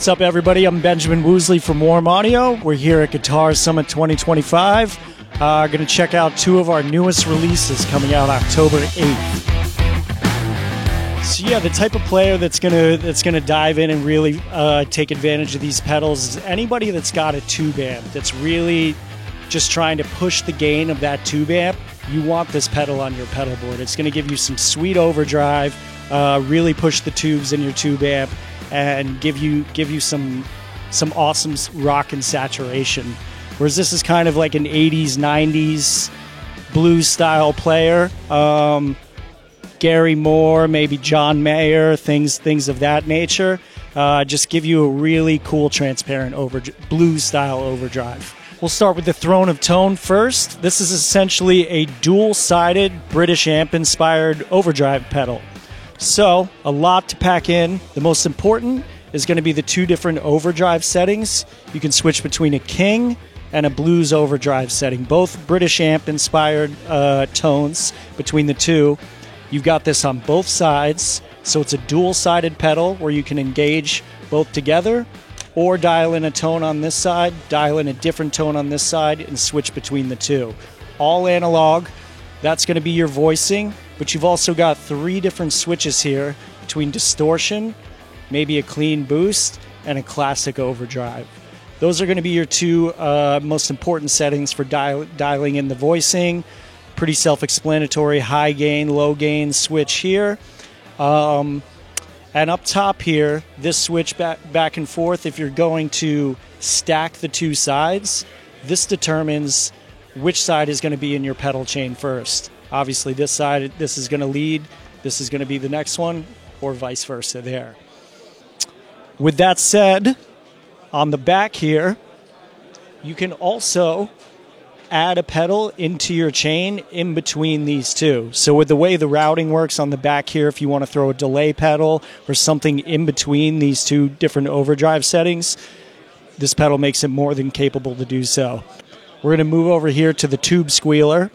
What's up, everybody? I'm Benjamin Woosley from Warm Audio. We're here at Guitar Summit 2025. Going to check out two of our newest releases coming out October 8th. So yeah, the type of player that's gonna dive in and really take advantage of these pedals is anybody that's got a tube amp that's really just trying to push the gain of that tube amp. You want this pedal on your pedal board. It's going to give you some sweet overdrive, really push the tubes in your tube amp, and give you some awesome rock and saturation. Whereas this is kind of like an 80s, 90s blues style player. Gary Moore, maybe John Mayer, things of that nature. Just give you a really cool, transparent blues style overdrive. We'll start with the Throne of Tone first. This is essentially a dual-sided British amp-inspired overdrive pedal. So, a lot to pack in. The most important is going to be the two different overdrive settings. You can switch between a King and a blues overdrive setting, both British amp-inspired tones between the two. You've got this on both sides, so it's a dual-sided pedal where you can engage both together or dial in a tone on this side, dial in a different tone on this side, and switch between the two. All analog. That's going to be your voicing, but you've also got three different switches here between distortion, maybe a clean boost, and a classic overdrive. Those are going to be your two most important settings for dialing in the voicing. Pretty self-explanatory, high gain, low gain switch here. And up top here, this switch back and forth, if you're going to stack the two sides, this determines which side is going to be in your pedal chain first. Obviously, this side, this is going to lead, this is going to be the next one, or vice versa there. With that said, on the back here, you can also add a pedal into your chain in between these two. So with the way the routing works on the back here, if you want to throw a delay pedal or something in between these two different overdrive settings, this pedal makes it more than capable to do so. We're going to move over here to the Tube Squealer.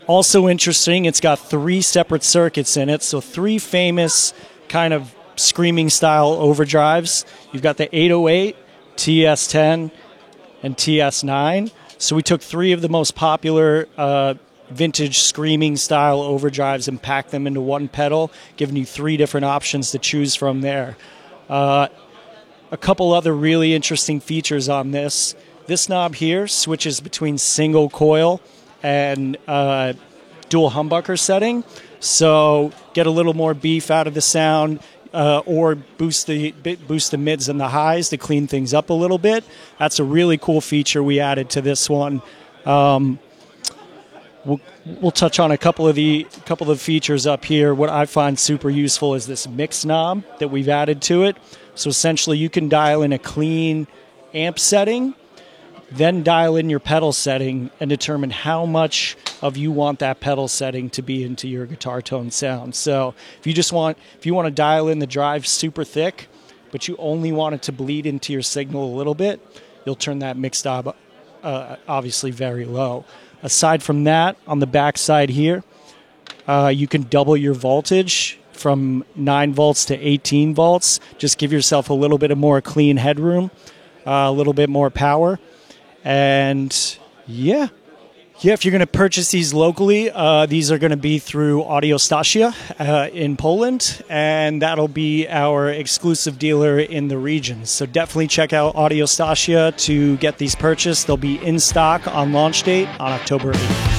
Also interesting, it's got three separate circuits in it, so three famous kind of screaming style overdrives. You've got the 808, TS10, and TS9. So we took three of the most popular vintage screaming style overdrives and packed them into one pedal, giving you three different options to choose from there. A couple other really interesting features on this. This knob here switches between single coil and dual humbucker setting. So get a little more beef out of the sound. Or boost the mids and the highs to clean things up a little bit. That's a really cool feature we added to this one. We'll touch on a couple of the features up here. What I find super useful is this mix knob that we've added to it. So essentially, you can dial in a clean amp setting, then dial in your pedal setting and determine how much of you want that pedal setting to be into your guitar tone sound. So if you want to dial in the drive super thick, but you only want it to bleed into your signal a little bit, you'll turn that mix knob obviously very low. Aside from that, on the back side here, you can double your voltage from 9 volts to 18 volts. Just give yourself a little bit of more clean headroom, a little bit more power. And yeah, if you're going to purchase these locally, these are going to be through Audiostasia in Poland, and that'll be our exclusive dealer in the region. So definitely check out Audiostasia to get these purchased. They'll be in stock on launch date on October 8th.